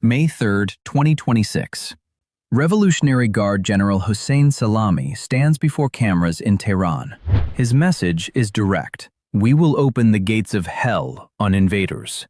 May 3, 2026. Revolutionary Guard General Hossein Salami stands before cameras in Tehran. His message is direct. We will open the gates of hell on invaders.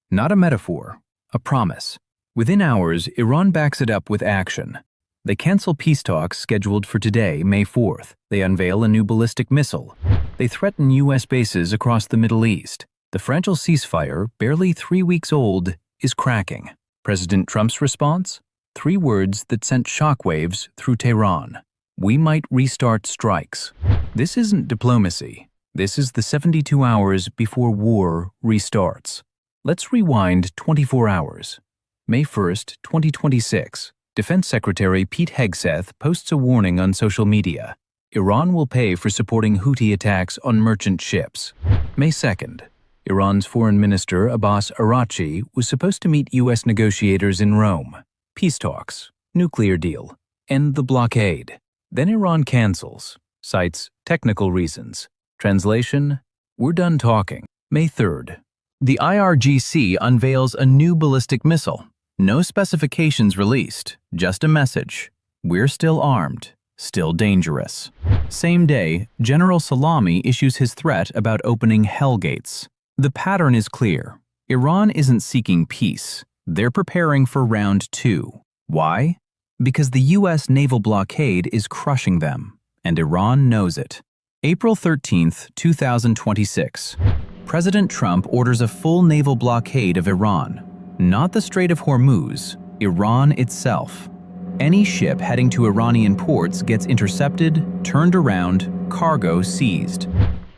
Not a metaphor, a promise. Within hours, Iran backs it up with action. They cancel peace talks scheduled for today, May 4th. They unveil a new ballistic missile. They threaten U.S. bases across the Middle East. The fragile ceasefire, barely 3 weeks old, is cracking. President Trump's response? 3 words that sent shockwaves through Tehran. We might restart strikes. This isn't diplomacy. This is the 72 hours before war restarts. Let's rewind 24 hours. May 1st, 2026. Defense Secretary Pete Hegseth posts a warning on social media. Iran will pay for supporting Houthi attacks on merchant ships. May 2nd. Iran's Foreign Minister Abbas Araghchi was supposed to meet U.S. negotiators in Rome. Peace talks, nuclear deal, end the blockade. Then Iran cancels, cites technical reasons. Translation, we're done talking. May 3rd. The IRGC unveils a new ballistic missile. No specifications released, just a message. We're still armed, still dangerous. Same day, General Salami issues his threat about opening hell gates. The pattern is clear. Iran isn't seeking peace. They're preparing for round 2. Why? Because the U.S. naval blockade is crushing them, and Iran knows it. April 13, 2026. President Trump orders a full naval blockade of Iran. Not the Strait of Hormuz, Iran itself. Any ship heading to Iranian ports gets intercepted, turned around, cargo seized.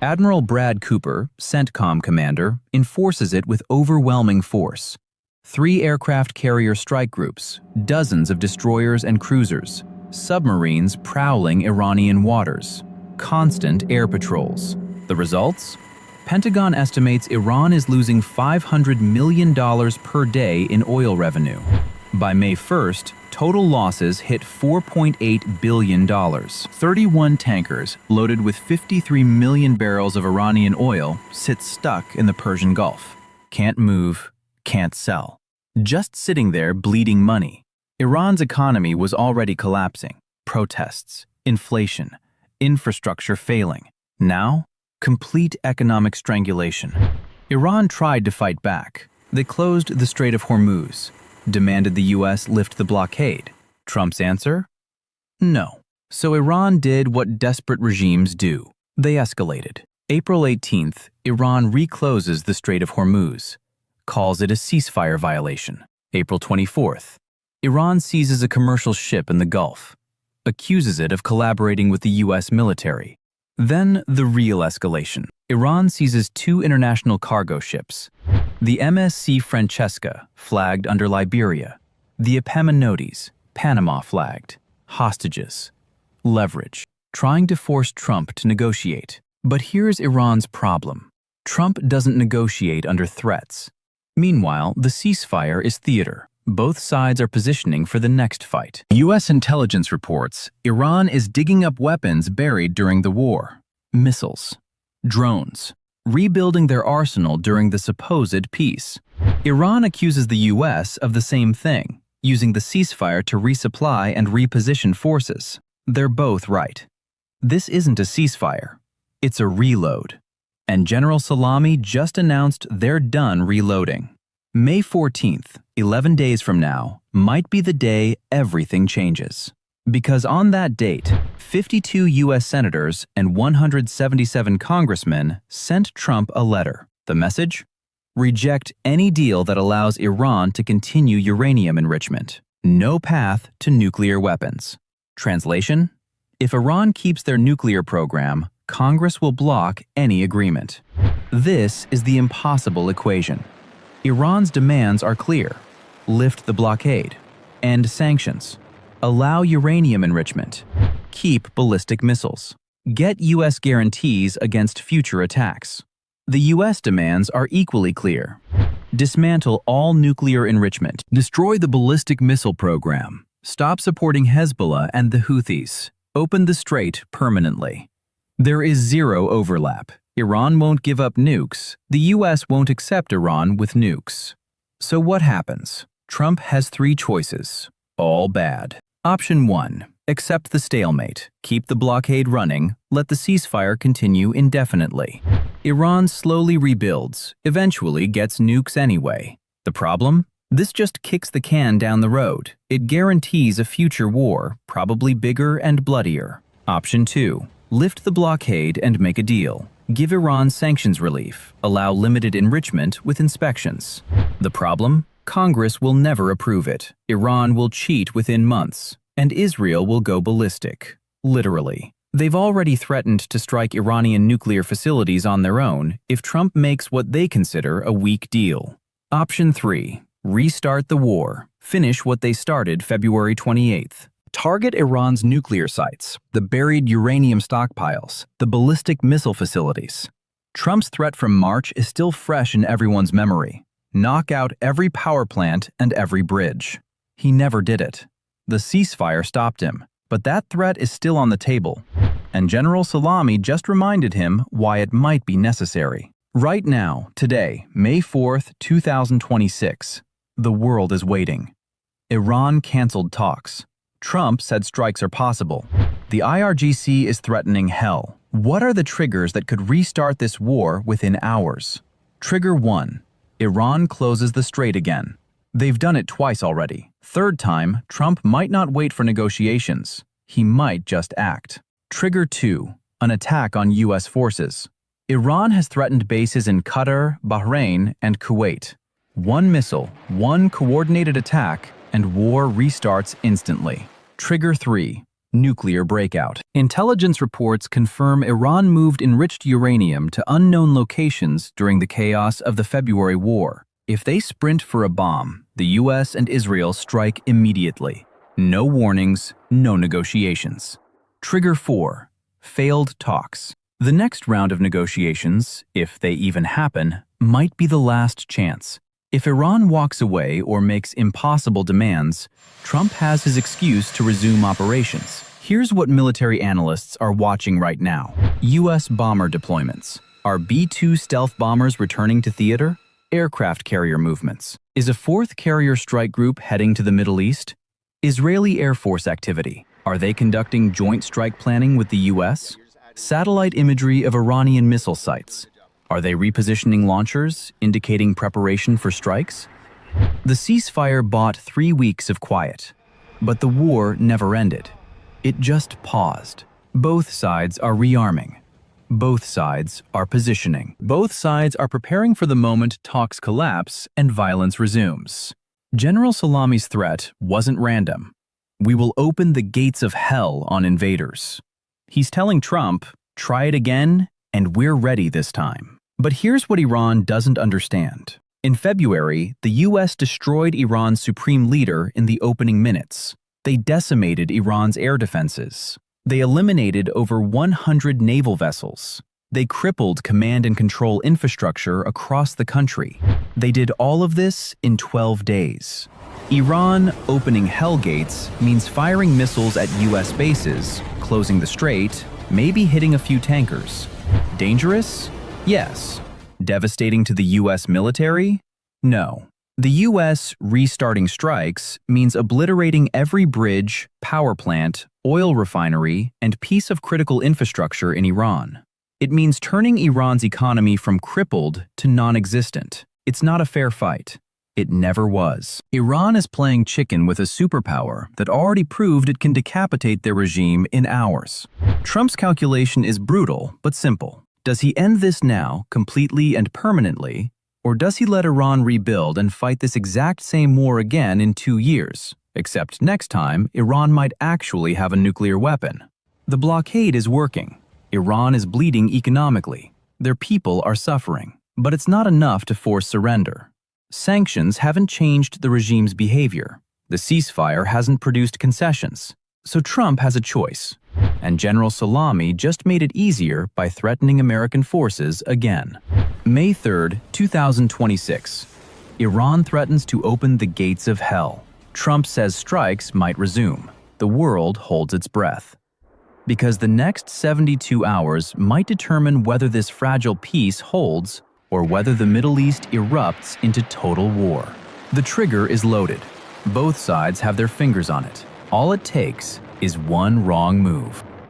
Admiral Brad Cooper, CENTCOM commander, enforces it with overwhelming force. 3 aircraft carrier strike groups, dozens of destroyers and cruisers, submarines prowling Iranian waters, constant air patrols. The results? Pentagon estimates Iran is losing $500 million per day in oil revenue. By May 1st, total losses hit $4.8 billion. 31 tankers loaded with 53 million barrels of Iranian oil sit stuck in the Persian Gulf. Can't move, can't sell. Just sitting there bleeding money. Iran's economy was already collapsing. Protests, inflation, infrastructure failing. Now, complete economic strangulation. Iran tried to fight back. They closed the Strait of Hormuz, demanded the U.S. lift the blockade. Trump's answer? No. So Iran did what desperate regimes do. They escalated. April 18th, Iran recloses the Strait of Hormuz, calls it a ceasefire violation. April 24th, Iran seizes a commercial ship in the Gulf, accuses it of collaborating with the U.S. military. Then the real escalation. Iran seizes 2 international cargo ships. The MSC Francesca, flagged under Liberia. The Epaminondas, Panama flagged. Hostages. Leverage. Trying to force Trump to negotiate. But here's Iran's problem. Trump doesn't negotiate under threats. Meanwhile, the ceasefire is theater. Both sides are positioning for the next fight. U.S. intelligence reports Iran is digging up weapons buried during the war. Missiles. Drones. Rebuilding their arsenal during the supposed peace. Iran accuses the U.S. of the same thing, using the ceasefire to resupply and reposition forces. They're both right. This isn't a ceasefire. It's a reload. And General Salami just announced they're done reloading. May 14th, 11 days from now, might be the day everything changes. Because on that date, 52 U.S. senators and 177 congressmen sent Trump a letter. The message? Reject any deal that allows Iran to continue uranium enrichment. No path to nuclear weapons. Translation? If Iran keeps their nuclear program, Congress will block any agreement. This is the impossible equation. Iran's demands are clear. Lift the blockade. End sanctions. Allow uranium enrichment. Keep ballistic missiles. Get U.S. guarantees against future attacks. The U.S. demands are equally clear. Dismantle all nuclear enrichment. Destroy the ballistic missile program. Stop supporting Hezbollah and the Houthis. Open the strait permanently. There is zero overlap. Iran won't give up nukes. The U.S. won't accept Iran with nukes. So what happens? Trump has three choices, all bad. Option 1. Accept the stalemate, keep the blockade running, let the ceasefire continue indefinitely. Iran slowly rebuilds, eventually gets nukes anyway. The problem? This just kicks the can down the road. It guarantees a future war, probably bigger and bloodier. Option 2. Lift the blockade and make a deal. Give Iran sanctions relief, allow limited enrichment with inspections. The problem? Congress will never approve it. Iran will cheat within months, and Israel will go ballistic. Literally. They've already threatened to strike Iranian nuclear facilities on their own if Trump makes what they consider a weak deal. Option 3. Restart the war. Finish what they started February 28th. Target Iran's nuclear sites, the buried uranium stockpiles, the ballistic missile facilities. Trump's threat from March is still fresh in everyone's memory. Knock out every power plant and every bridge. He never did it. The ceasefire stopped him, but that threat is still on the table. And General Salami just reminded him why it might be necessary. Right now, today, May 4th, 2026, the world is waiting. Iran canceled talks. Trump said strikes are possible. The IRGC is threatening hell. What are the triggers that could restart this war within hours? Trigger 1. Iran closes the strait again. They've done it twice already. Third time, Trump might not wait for negotiations. He might just act. Trigger 2. An attack on U.S. forces. Iran has threatened bases in Qatar, Bahrain, and Kuwait. One missile, one coordinated attack, and war restarts instantly. Trigger 3. Nuclear breakout. Intelligence reports confirm Iran moved enriched uranium to unknown locations during the chaos of the February war. If they sprint for a bomb, the U.S. and Israel strike immediately. No warnings, no negotiations. Trigger 4. Failed talks. The next round of negotiations, if they even happen, might be the last chance. If Iran walks away or makes impossible demands, Trump has his excuse to resume operations. Here's what military analysts are watching right now. U.S. bomber deployments. Are B-2 stealth bombers returning to theater? Aircraft carrier movements. Is a fourth carrier strike group heading to the Middle East? Israeli Air Force activity. Are they conducting joint strike planning with the U.S.? Satellite imagery of Iranian missile sites. Are they repositioning launchers, indicating preparation for strikes? The ceasefire bought 3 weeks of quiet, but the war never ended. It just paused. Both sides are rearming. Both sides are positioning. Both sides are preparing for the moment talks collapse and violence resumes. General Salami's threat wasn't random. We will open the gates of hell on invaders. He's telling Trump, try it again, and we're ready this time. But here's what Iran doesn't understand. In February, the U.S. destroyed Iran's supreme leader in the opening minutes. They decimated Iran's air defenses. They eliminated over 100 naval vessels. They crippled command and control infrastructure across the country. They did all of this in 12 days. Iran opening hell gates means firing missiles at U.S. bases, closing the strait, maybe hitting a few tankers. Dangerous? Yes. Devastating to the U.S. military? No. The U.S. restarting strikes means obliterating every bridge, power plant, oil refinery, and piece of critical infrastructure in Iran. It means turning Iran's economy from crippled to non-existent. It's not a fair fight. It never was. Iran is playing chicken with a superpower that already proved it can decapitate their regime in hours. Trump's calculation is brutal but simple. Does he end this now, completely and permanently, or does he let Iran rebuild and fight this exact same war again in 2 years? Except next time, Iran might actually have a nuclear weapon. The blockade is working. Iran is bleeding economically. Their people are suffering. But it's not enough to force surrender. Sanctions haven't changed the regime's behavior. The ceasefire hasn't produced concessions. So Trump has a choice. And General Salami just made it easier by threatening American forces again. May 3rd, 2026. Iran threatens to open the gates of hell. Trump says strikes might resume. The world holds its breath. Because the next 72 hours might determine whether this fragile peace holds or whether the Middle East erupts into total war. The trigger is loaded. Both sides have their fingers on it. All it takes is one wrong move.